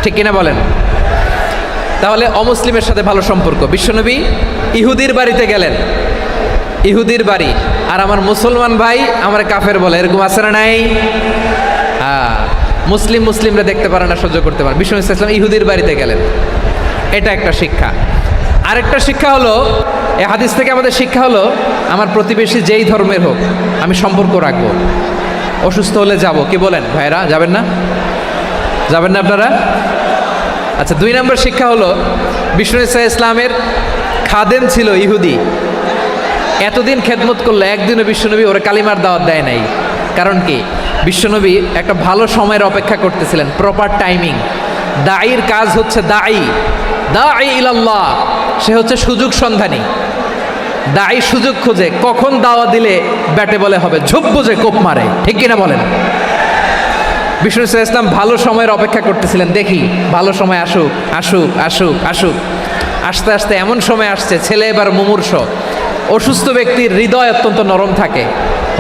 ঠিক কিনা বলেন? তাহলে অমুসলিমের সাথে ভালো সম্পর্ক। বিশ্বনবী ইহুদির বাড়িতে গেলেন, ইহুদির বাড়ি, আর আমার মুসলমান ভাই আমার কাফের বলে, এরকম আছে না নাই? হ্যাঁ, মুসলিমরা দেখতে পারে না, সহ্য করতে পারে। বিশ্বনবী সাল্লাল্লাহু আলাইহি ওয়াসাল্লাম ইহুদির বাড়িতে গেলেন, এটা একটা শিক্ষা। আরেকটা শিক্ষা হলো, এই হাদিস থেকে আমাদের শিক্ষা হলো, আমার প্রতিবেশী যেই ধর্মের হোক আমি সম্পর্ক রাখবো। অসুস্থ হলে যাব, কি বলেন ভাইরা? যাবেন না? যাবেন না আপনারা? আচ্ছা, 2 নম্বর শিক্ষা হলো, বিশ্বনবী সাল্লাল্লাহু আলাইহি ইসলামের খাদেম ছিল ইহুদি, এতদিন খেদমত করলো, একদিনও বিশ্বনবী ওরা কালিমার দাওয়াত দেয় নাই। কারণ কি? বিশ্বনবী একটা ভালো সময়ের অপেক্ষা করতেছিলেন, প্রপার টাইমিং। দাঈর কাজ হচ্ছে দাঈ ইলাল্লাহ, সে হচ্ছে সুযোগ সন্ধানী। দাঈ সুযোগ খোঁজে, কখন দাওয়া দিলে ব্যাটে বলে হবে, ঝোপ বুঝে কোপ মারে, ঠিক কিনা বলেন? বিষ্ণু ইসলাম ভালো সময়ের অপেক্ষা করতেছিলেন, দেখি ভালো সময় আসুক আসুক আসুক আসুক। আস্তে আস্তে এমন সময় আসছে, ছেলে এবার মুমূর্ষ, অসুস্থ ব্যক্তির হৃদয় অত্যন্ত নরম থাকে।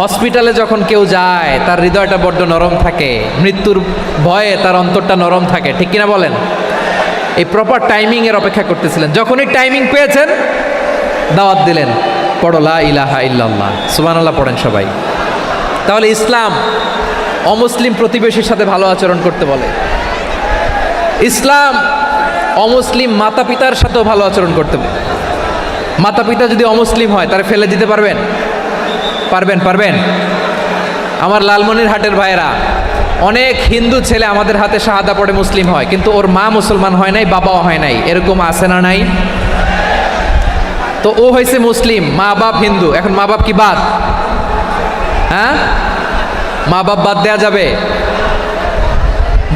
হসপিটালে যখন কেউ যায় তার হৃদয়টা বড্ড নরম থাকে, মৃত্যুর ভয়ে তার অন্তরটা নরম থাকে, ঠিক কিনা বলেন? এই প্রপার টাইমিংয়ের অপেক্ষা করতেছিলেন। যখনই টাইমিং পেয়েছেন, দাওয়াত দিলেন, পড়ো লা ইলাহা ইল্লাল্লাহ, সুবহানাল্লাহ পড়েন সবাই। তাহলে ইসলাম অমুসলিম প্রতিবেশীর সাথে ভালো আচরণ করতে বলে। ইসলাম অমুসলিম মাতা পিতার সাথেও ভালো আচরণ করতে বলে। মাতা পিতা যদি অমুসলিম হয়, তারা ফেলে দিতে পারবেন? পারবেন? আমার লালমনিরহাটের ভাইয়েরা, অনেক হিন্দু ছেলে আমাদের হাতে শাহাদা পড়ে মুসলিম হয়, কিন্তু ওর মা মুসলমান হয় নাই, বাবাও হয় নাই, এরকম আছে না নাই? তো ও হয়েছে মুসলিম, মা বাপ হিন্দু, এখন মা বাপ কি বাদ? হ্যাঁ, মা বাপ বাদ দেয়া যাবে?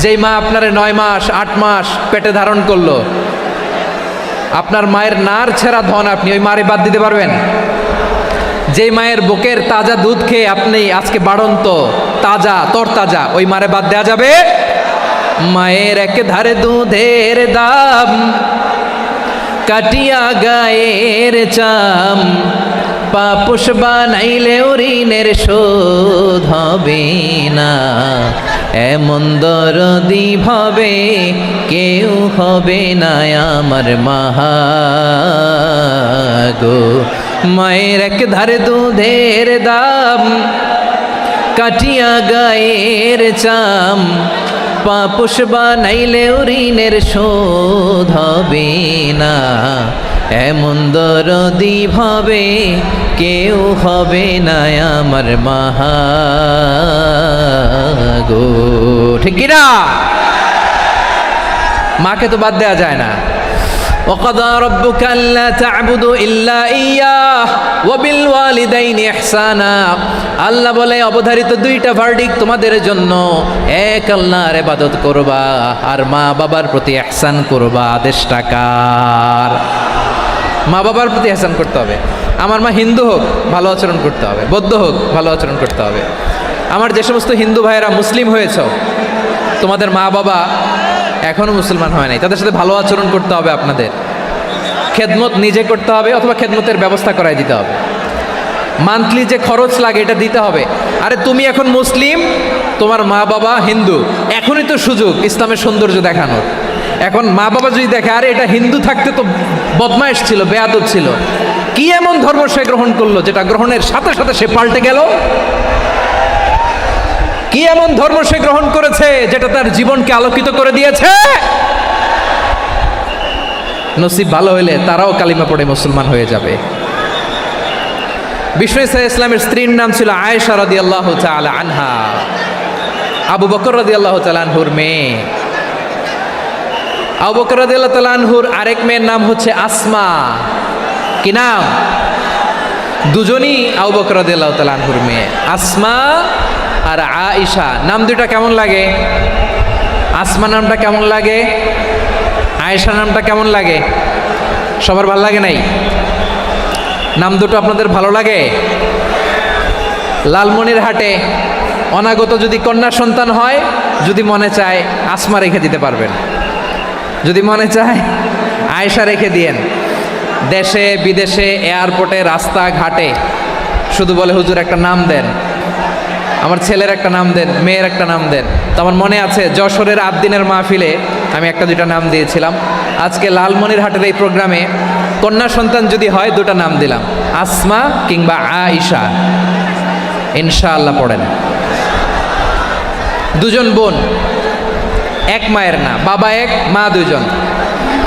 যেই মা আপনারে 9 মাস 8 মাস পেটে ধারণ করলো, আপনার মায়ের নার ছেঁড়া ধন, আপনি ওই মারে বাদ দিতে পারবেন? যেই মায়ের বুকের তাজা দুধ খেয়ে আপনি আজকে বাড়ন্ত তাজা তরতাজা, ওই মারে বাদ দেয়া যাবে? মায়ের এক ধারে দুধের দাম, কাটিয়া গায়ের চাম, পাপুষ বানাইলেও ঋণের শোধ হবে না, এমন দরদি ভাবে কেউ হবে না আমার মাগো। মায়ের এক ধারে দুধের দাম, কাটিয়া গায়ের চাম, পাপুষ বানাইলেও ঋণের শোধ হবে না, এমন দরদি ভাবে কেউ হবে না আমার মাগো, ঠিক কিনা? মাকে তো বাদ দেওয়া যায় না। وقضى ربك ألا تعبدوا إلا إياه وبالوالدين إحسانا। আল্লাহ বলে অবধারিত 2টা ভার্ডিক্ট তোমাদের জন্য, এক আল্লাহর ইবাদত করবা আর মা বাবার প্রতি ইহসান করবা। আদেশটা কার? মা বাবার প্রতি এহসান করতে হবে। আমার মা হিন্দু হোক, ভালো আচরণ করতে হবে, বৌদ্ধ হোক, ভালো আচরণ করতে হবে। আমার যে সমস্ত হিন্দু ভাইয়েরা মুসলিম হয়েছ, তোমাদের মা বাবা এখনও মুসলমান হয় নাই, তাদের সাথে ভালো আচরণ করতে হবে। আপনাদের খেদমত নিজে করতে হবে অথবা খেদমতের ব্যবস্থা করাই দিতে হবে। মান্থলি যে খরচ লাগে এটা দিতে হবে। আরে তুমি এখন মুসলিম, তোমার মা বাবা হিন্দু, এখনই তো সুযোগ ইসলামের সৌন্দর্য দেখানোর। এখন মা বাবা যদি দেখে আরে এটা হিন্দু থাকতে তো বদমাইশ ছিল, বেয়াদব ছিল, কি এমন ধর্ম সে গ্রহণ করলো যেটা গ্রহণের সাথে সাথে সে পাল্টে গেল? কি এমন ধর্ম সে গ্রহণ করেছে যেটা তার জীবনকে আলোকিত করে দিয়েছে? নসিব ভালো হইলে তারাও কালিমা পড়ে মুসলমান হয়ে যাবে। বিশ্ব ইসলামের স্ত্রীর নাম ছিল আয়েশা রাদিয়াল্লাহু তাআলা আনহা, আবু বকর রাদিয়াল্লাহু তাআলা আনহুর মেয়ে। আবু বকর রাদিয়াল্লাহু তাআলা আনহুর আরেক মেয়ের নাম হচ্ছে আসমা। কি নাম? দুজনই আবু বকর রাদিয়াল্লাহু তাআলা আনহুর মেয়ে, আসমা আর আয়েশা। নাম দুটা কেমন লাগে? আসমা নামটা কেমন লাগে? আয়েশা নামটা কেমন লাগে? সবার ভালো লাগে নাই? নাম দুটো আপনাদের ভালো লাগে? লালমনিরহাটে অনাগত যদি কন্যা সন্তান হয়, যদি মনে চায় আসমা রেখে দিতে পারবেন, যদি মনে চায় আয়েশা রেখে দিয়েন। দেশে বিদেশে এয়ারপোর্টে রাস্তাঘাটে শুধু বলে হুজুর একটা নাম দেন, আমার ছেলের একটা নাম দেন, মেয়ের একটা নাম দেন। তো আমার মনে আছে যশোরের আদ্দিনের মাহফিলে আমি একটা দুইটা নাম দিয়েছিলাম। আজকে লালমনিরহাটের এই প্রোগ্রামে কন্যা সন্তান যদি হয় দুটা নাম দিলাম, আসমা কিংবা আয়েশা। ইনশাআল্লাহ পড়েন। দুজন বোন, এক মায়ের না, বাবা এক মা দুজন।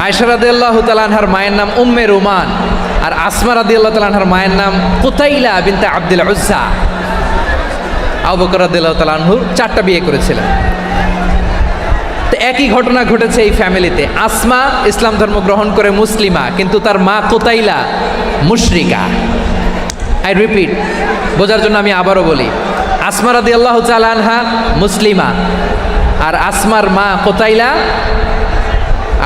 আয়েশা রাদিয়াল্লাহু তাআলা আনহার মায়ের নাম উম্মে রুমান, আর আসমা রাদিয়াল্লাহু তাআলা আনহার মায়ের নাম কুতাইলা বিনতে আব্দুল উজ্জা। আবু বকর রাদিয়াল্লাহু তাআলা আনহু 4টা বিয়ে করেছিলেন। তো একই ঘটনা ঘটেছে এই ফ্যামিলিতে। আসমা ইসলাম ধর্ম গ্রহণ করে মুসলিমা, কিন্তু তার মা কুতাইলা মুশরিকা। আই রিপিট, বোঝার জন্য আমি আবারও বলি, আসমা রাদিয়াল্লাহু তাআলা আনহা মুসলিমা, আর আসমার মা কুতাইলা,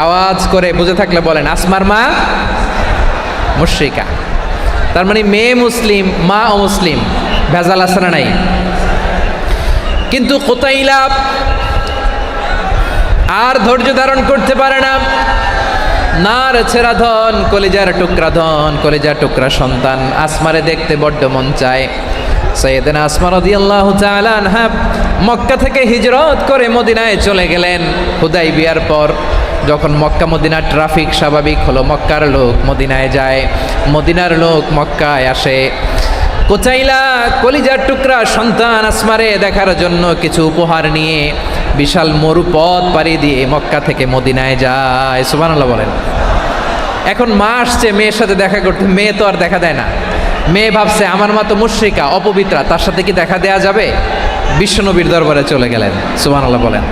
আওয়াজ করে বুঝে থাকলে বলেন, আসমার মা মুশরিকা। তার মানে মেয়ে মুসলিম, মা অমুসলিম। ভেজাল আছে না নাই? কিন্তু কুতাইলা আর ধৈর্য ধারণ করতে পারে না। নার ছেঁড়া ধন, কলিজার টুকরা ধন, কলিজার টুকরা সন্তান আসমারে দেখতে বড্ড মন চায়। সাইয়েদানা আসমা রাদিয়াল্লাহু তাআলা আনহা মক্কা থেকে হিজরত করে মদিনায় চলে গেলেন হুদাইবিয়ার পর। যখন মক্কা মদিনার ট্রাফিক স্বাভাবিক হলো, মক্কার লোক মদিনায় যায়, মদিনার লোক মক্কায় আসে। কুতাইলা কলিজার টুকরা সন্তান আসমারে দেখার জন্য কিছু উপহার নিয়ে বিশাল মরুপথ পাড়ি দিয়ে মক্কা থেকে মদিনায় যায়। সুবহানাল্লাহ বলেন। এখন মা আসছে মেয়ের সাথে দেখা করতে, মেয়ে তো আর দেখা দেয় না। মেয়ে ভাবছে আমার মা তো মুশরিকা, অপবিত্রা, তার সাথে কি দেখা দেয়া যাবে? বিশ্বনবীর দরবারে চলে গেলেন। সুবহানাল্লাহ বলেন।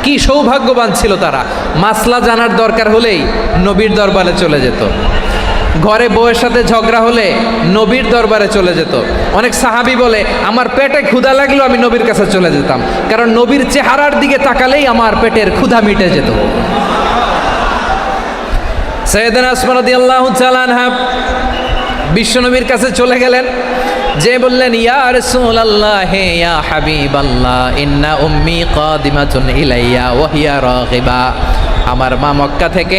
কি সৌভাগ্যবান ছিল তারা! মাসলা জানার দরকার হলেই নবীর দরবারে চলে যেত। ঘরে বউয়ের সাথে ঝগড়া হলে নবীর দরবারে চলে যেত। অনেক সাহাবী বলে আমার পেটে ক্ষুধা লাগলো আমি নবীর কাছে চলে যেতাম, কারণ নবীর চেহারার দিকে তাকালেই আমার পেটের ক্ষুধা মিটে যেত। সাইয়েদানা আসমা রাদিয়াল্লাহু তাআলা আনহা বিশ্বনবীর কাছে চলে গেলেন, যে বললেন ইয়া রাসূলুল্লাহ, হে ইয়া হাবিবাল্লাহ, ইন্না উম্মি কাদিমাতুন ইলাইয়া ওয়া হিয়া রাগিবা। আমার মা মক্কা থেকে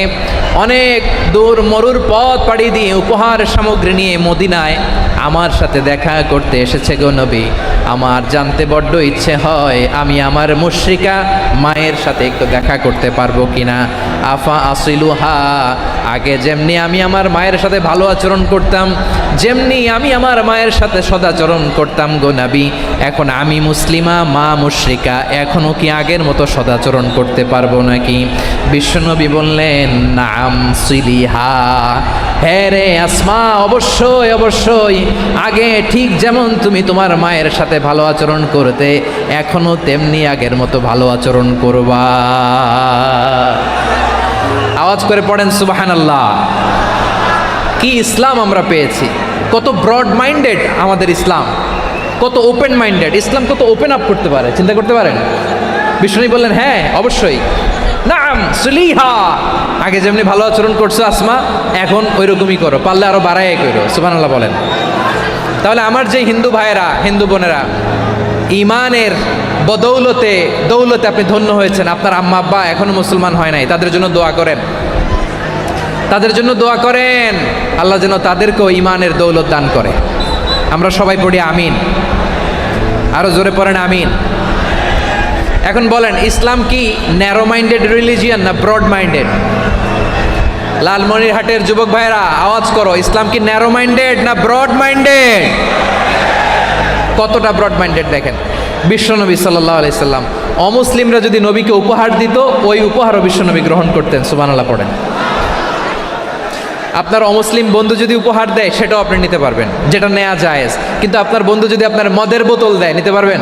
অনেক দূর মরুর পথ পাড়ি দিয়ে উপহার সামগ্রী নিয়ে মদিনায় আমার সাথে দেখা করতে এসেছে গো নবী। আমার জানতে বড্ড ইচ্ছে হয় আমি আমার মুশরিকা মায়ের সাথে একটু দেখা করতে পারবো কিনা। আফা আসিলুহা, আগে যেমনি আমি আমার মায়ের সাথে ভালো আচরণ করতাম, যেমনি আমি আমার মায়ের সাথে সদাচরণ করতাম গো নবী, এখন আমি মুসলিমা, মা মুশরিকা, এখনও কি আগের মতো সদাচরণ করতে পারবো নাকি? বিশ্বনবী বললেন নাম সিলিহা, হ্যাঁ রে আসমা, অবশ্যই অবশ্যই, আগে ঠিক যেমন তুমি তোমার মায়ের সাথে ভালো আচরণ করতে, এখনো তেমনি আগের মতো ভালো আচরণ করবা। আওয়াজ করে পড়েন সুবহানাল্লাহ। কি ইসলাম আমরা পেয়েছি! কত ব্রড মাইন্ডেড আমাদের ইসলাম, কত ওপেন মাইন্ডেড ইসলাম, কত ওপেন আপ করতে পারে, চিন্তা করতে পারেন? বিষ্ণু বললেন হ্যাঁ অবশ্যই, নাম নাম সুলিহা, আগে যেমনি ভালো আচরণ করছো আসমা, এখন ওই রকমই করো, পারলে আরো বাড়াই করো। সুবহানাল্লাহ বলেন। তাহলে আমার যে হিন্দু ভাইয়েরা, হিন্দু বোনেরা, ইমানের দৌলতে আপনি ধন্য হয়েছেন, আপনার আম্মা আব্বা এখনো মুসলমান হয় নাই, তাদের জন্য দোয়া করেন, তাদের জন্য দোয়া করেন, আল্লাহ যেন তাদেরকেও ইমানের দৌলত দান করে। আমরা সবাই পড়ি আমিন, আরো জোরে পড়েন আমিন। এখন বলেন, ইসলাম কি ন্যারো মাইন্ডেড রিলিজিয়ান না ব্রড মাইন্ডেড? লালমনিরহাটের যুবক ভাইরা আওয়াজ করো, ইসলাম কি ন্যারো মাইন্ডেড না ব্রড মাইন্ডেড? কতটা ব্রড মাইন্ডেড দেখেন, বিশ্বনবী সাল্লাল্লাহু আলাইহি সাল্লাম অমুসলিমরা যদি নবীকে উপহার দিত, ওই উপহারও বিশ্বনবী গ্রহণ করতেন। সুবহানাল্লাহ পড়েন। আপনার অমুসলিম বন্ধু যদি উপহার দেয়, সেটাও আপনি নিতে পারবেন, যেটা নেওয়া জায়েজ। কিন্তু আপনার বন্ধু যদি আপনার মদের বোতল দেয়, নিতে পারবেন?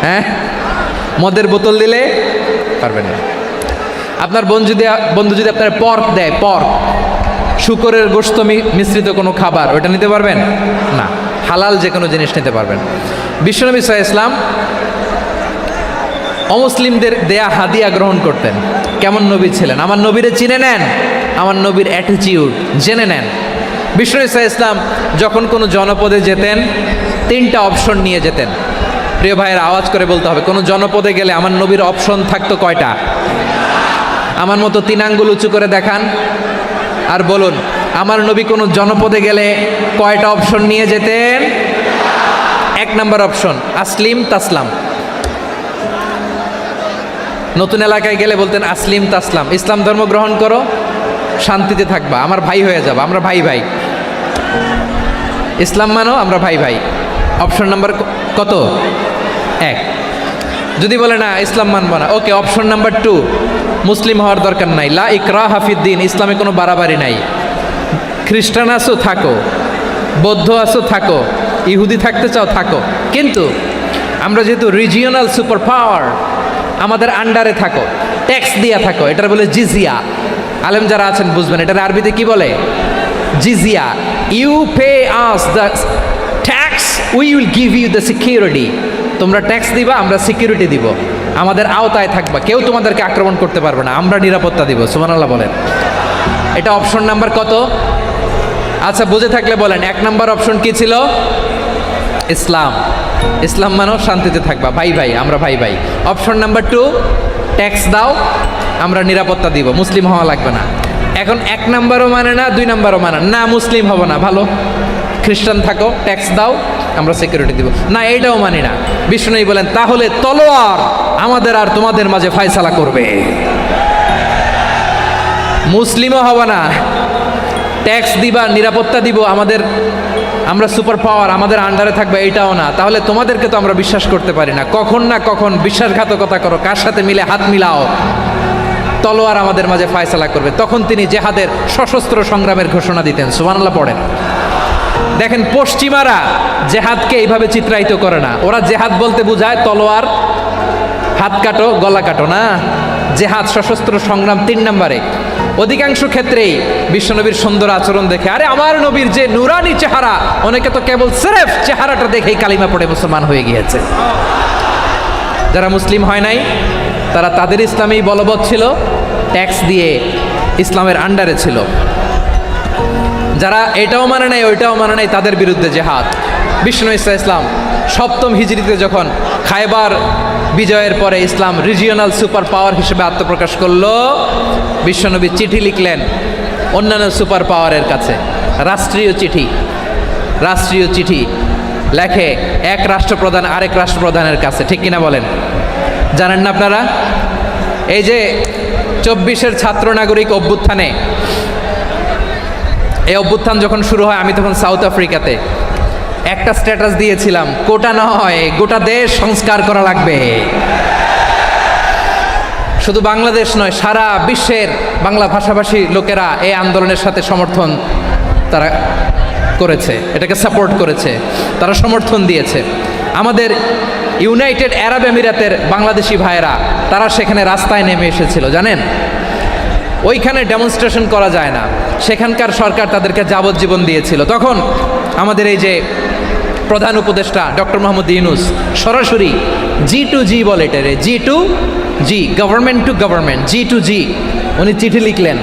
হ্যাঁ, মদের বোতল দিলে পারবেন না। আপনার বন্ধু যদি আপনার পর্ক দেয়, পর্ক, শুকরের গোশত মিশ্রিত কোনো খাবার, ওটা নিতে পারবেন না। হালাল যে কোনো জিনিস নিতে পারবেন। বিশ্বনবী সাল্লাল্লাহু আলাইহি ওয়াসাল্লাম অমুসলিমদের দেয়া হাদিয়া গ্রহণ করতেন। কেমন নবী ছিলেন? আমার নবীরে চিনে নেন, আমার নবীর অ্যাটিটিউড জেনে নেন। বিশ্বনবী সাল্লাল্লাহু আলাইহি ওয়াসাল্লাম যখন কোনো জনপদে যেতেন, 3টা অপশন নিয়ে যেতেন। প্রিয় ভাইয়ের আওয়াজ করে বলতে হবে, কোনো জনপদে গেলে আমার নবীর অপশন থাকতো কয়টা? আমার মতো 3 আঙ্গুল উঁচু করে দেখান আর বলুন, আমার নবী কোনো জনপদে গেলে কয়টা অপশন নিয়ে যেতেন? 1 নাম্বার অপশন আসলিম তাসলাম। নতুন এলাকায় গেলে বলতেন আসলিম তাসলাম, ইসলাম ধর্ম গ্রহণ করো, শান্তিতে থাকবা, আমার ভাই হয়ে যাবা, আমরা ভাই ভাই। ইসলাম মানো, আমরা ভাই ভাই। অপশন নাম্বার কত? 1। যদি বলে না ইসলাম মানবো না, ওকে, অপশন নাম্বার 2, মুসলিম হওয়ার দরকার নাই, লা ইকরাহা ফিদ্দিন, ইসলামে কোনো বাড়াবাড়ি নাই। খ্রিস্টান আছো থাকো, বৌদ্ধ আছো থাকো, ইহুদি থাকতে চাও থাকো, কিন্তু আমরা যেহেতু রিজিওনাল সুপার পাওয়ার, আমাদের আন্ডারে থাকো, ট্যাক্স দিয়া থাকো, এটার বলে জিজিয়া। আলেম যারা আছেন বুঝবেন, এটার আরবিতে কি বলে? জিজিয়া। You pay us the tax, we will give you the security. তোমরা ট্যাক্স দিবা, আমরা সিকিউরিটি দিব, আমাদের আওতায় থাকবা, কেউ তোমাদেরকে আক্রমণ করতে পারবে না, আমরা নিরাপত্তা দিব। সুবহানাল্লাহ বলেন। এটা অপশন নাম্বার কত? আচ্ছা, বুঝে থাকলে বলেন, 1 নাম্বার অপশন কি ছিল? ইসলাম। ইসলাম মানো, শান্তিতে থাকবা, ভাই ভাই, আমরা ভাই ভাই। অপশন নাম্বার 2, ট্যাক্স দাও, আমরা নিরাপত্তা দিব, মুসলিম হওয়া লাগবে না। এখন 1 নাম্বারও মানে না, 2 নাম্বারও মানে না, মুসলিম হব না, ভালো, খ্রিস্টান থাকো, ট্যাক্স দাও, আমরা সিকিউরিটি দিব না, এইটাও মানি না। বিষ্ণু বলেন, তাহলে তলোয়ার আমাদের আর তোমাদের মাঝে ফয়সালা করবে। মুসলিমও হব না, ট্যাক্স দিবা, নিরাপত্তা দিব, আমরা সুপার পাওয়ার, আমাদের আন্ডারে থাকবে, এটাও না। তাহলে তোমাদেরকে তো আমরা বিশ্বাস করতে পারি না, কখন না কখন বিশ্বাসঘাতকতা করো, কার সাথে মিলে হাত মিলাও, তলোয়ার আমাদের মাঝে ফয়সালা করবে। তখন তিনি জেহাদের সশস্ত্র সংগ্রামের ঘোষণা দিতেন। সুবহানাল্লাহ পড়েন। দেখেন, পশ্চিমারা জেহাদকে এইভাবে চিত্রায়িত করে না। ওরা জেহাদ বলতে বোঝায় তলোয়ার, হাত কাটো, গলা কাটো না। জেহাদ সশস্ত্র সংগ্রাম 3 নম্বরে। অধিকাংশ ক্ষেত্রেই বিশ্বনবীর সুন্দর আচরণ দেখে, আরে আমার নবীর যে নুরানি চেহারা, অনেকে তো কেবল সিরেফ চেহারাটা দেখেই কালিমা পড়ে মুসলমান হয়ে গিয়েছে। যারা মুসলিম হয় নাই, তারা তাদের ইসলামেই বলবৎ ছিল, ট্যাক্স দিয়ে ইসলামের আন্ডারে ছিল। যারা এটাও মানে নাই, ওইটাও মানে নাই, তাদের বিরুদ্ধে জেহাদ। বিষ্ণু ইসলাম 7ম হিজরিতে যখন খায়বার বিজয়ের পরে ইসলাম রিজিওনাল সুপার পাওয়ার হিসেবে আত্মপ্রকাশ করলো, বিশ্বনবী চিঠি লিখলেন অন্যান্য সুপার পাওয়ারের কাছে, রাষ্ট্রীয় চিঠি লেখে এক রাষ্ট্রপ্রধান আরেক রাষ্ট্রপ্রধানের কাছে। ঠিক কিনা বলেন? জানেন না আপনারা? এই যে 24-এর ছাত্র নাগরিক অভ্যুত্থানে, এই অভ্যুত্থান যখন শুরু হয়, আমি তখন সাউথ আফ্রিকাতে, একটা স্ট্যাটাস দিয়েছিলাম, কোটা নয়, গোটা দেশ সংস্কার করা লাগবে। শুধু বাংলাদেশ নয়, সারা বিশ্বের বাংলা ভাষাভাষী লোকেরা এই আন্দোলনের সাথে সমর্থন তারা করেছে, এটাকে সাপোর্ট করেছে, তারা সমর্থন দিয়েছে। আমাদের ইউনাইটেড আরব আমিরাতের বাংলাদেশি ভাইয়েরা, তারা সেখানে রাস্তায় নেমে এসেছিল, জানেন? ওইখানে ডেমনস্ট্রেশন করা যায় না, সেখানকার সরকার তাদেরকে যাবজ্জীবন দিয়েছিল। তখন আমাদের এই যে প্রধান উপদেষ্টা ডক্টর মোহাম্মদ ইউনূস সরাসরি G2G বলে, এটারে G2 G, government to government, G to G, উনি চিঠি লিখলেন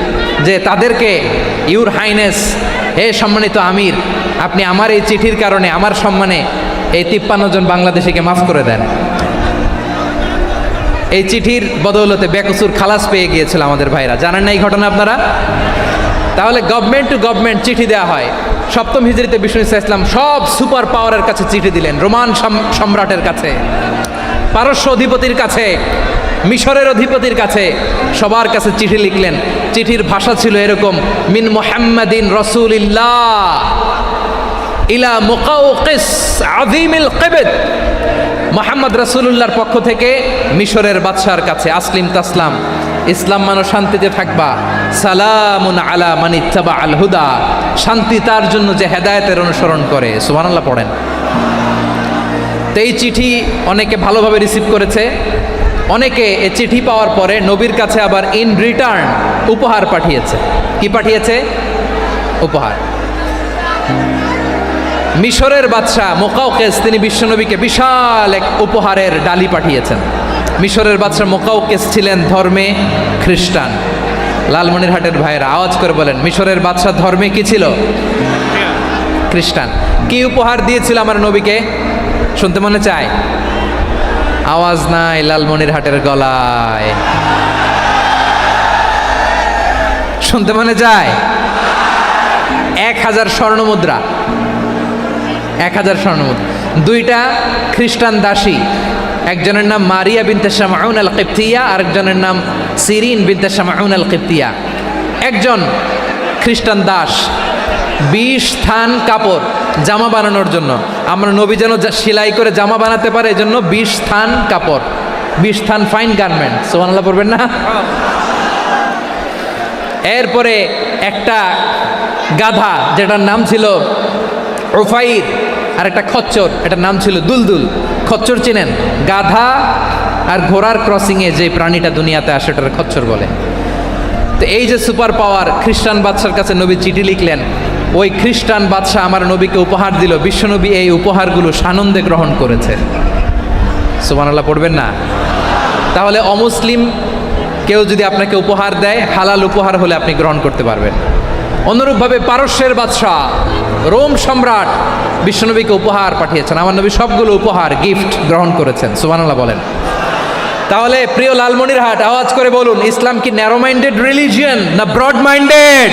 যে তাদেরকে, ইউর হাইনেস, হে সম্মানিত আমির, আপনি আমার এই চিঠির কারণে আমার সম্মানে এই 53 জন বাংলাদেশিকে মাফ করে দেন। এই চিঠির বদৌলতে বেকসুর খালাস পেয়ে গিয়েছিল আমাদের ভাইরা, জানেন না এই ঘটনা আপনারা? তাহলে গভর্নমেন্ট টু গভর্নমেন্ট চিঠি দেওয়া হয়। সপ্তম হিজরিতে বিষ্ণু ইসলাম সব সুপার পাওয়ারের কাছে চিঠি দিলেন, রোমান সম্রাটের কাছে, পারস্য অধিপতির কাছে, মিশরের অধিপতির কাছে, সবার কাছে চিঠি লিখলেন। চিঠির ভাষা ছিল এরকম, মিন মুহাম্মাদিন রাসূলিল্লাহ ইলা মুকাউকিস আযীমিল কিবত, মুহাম্মদ রাসূলুল্লাহর পক্ষ থেকে মিশরের বাদশার কাছে, আসলিম তাসলাম, ইসলাম মানো শান্তিতে থাকবা, সালামুন আলা মান ইত্তাবা আল হুদা, শান্তি তার জন্য যে হেদায়েতের অনুসরণ করে। সুবহানাল্লাহ পড়েন। তো এই চিঠি অনেকে ভালোভাবে রিসিভ করেছে, অনেকে এই চিঠি পাওয়ার পরে নবীর কাছে আবার ইন রিটার্ন উপহার পাঠিয়েছে। কি পাঠিয়েছে? উপহার। মিশরের বাদশাহ মুকাউকিস তিনি বিশ্বনবীকে বিশাল এক উপহারের ডালি পাঠিয়েছেন। মিশরের বাদশাহ মুকাউকিস ছিলেন ধর্মে খ্রিস্টান। লালমনিরহাটের ভাইয়েরা আওয়াজ করে বলেন, মিশরের বাদশাহ ধর্মে কি ছিল? খ্রিস্টান। কি উপহার দিয়েছিল আমার নবীকে? শুনতে মনে চায়? আওয়াজ নাই লালমনিরহাটের গলায়, শুনতে মনে যায়? 1000 স্বর্ণমুদ্রা, 1000 স্বর্ণমুদ্রা। 2টা খ্রিস্টান দাসী, একজনের নাম মারিয়া বিনতে শামউন আল কিবতিয়া, আরেকজনের নাম সিরিন বিনতে শামউন আল কিবতিয়া। একজন খ্রিস্টান দাস 20 থান কাপড় জামা বানানোর জন্য, আমরা নবী যেন সেলাই করে জামা বানাতে পারে এজন্য 20 থান কাপড়, 20 থান ফাইন গার্মেন্ট। সুবহানাল্লাহ পড়বেন না? এরপরে একটা গাধা যেটার নাম ছিল উফাইর, আর একটা খচ্চর, এটার নাম ছিল দুলদুল। খচ্চর চিনেন? গাধা আর ঘোড়ার ক্রসিংয়ে যে প্রাণীটা দুনিয়াতে আসে ওটার খচ্চর বলে। তো এই যে সুপার পাওয়ার খ্রিস্টান বাদশার কাছে নবী চিঠি লিখলেন, ওই খ্রিস্টান বাদশাহ আমার নবীকে উপহার দিল। বিশ্বনবী এই উপহারগুলো সানন্দে গ্রহণ করেছে। সুবহানাল্লাহ পড়বেন না? তাহলে অমুসলিম কেউ যদি আপনাকে উপহার দেয়, হালাল উপহার হলে আপনি গ্রহণ করতে পারবেন। অনুরূপভাবে পারস্যের বাদশাহ, রোম সম্রাট বিশ্বনবীকে উপহার পাঠিয়েছেন। আমার নবী সবগুলো উপহার, গিফট গ্রহণ করেছেন। সুবহানাল্লাহ বলেন। তাহলে প্রিয় লালমনিরহাট, আওয়াজ করে বলুন, ইসলাম কি ন্যারো মাইন্ডেড রিলিজিয়ন না ব্রড মাইন্ডেড?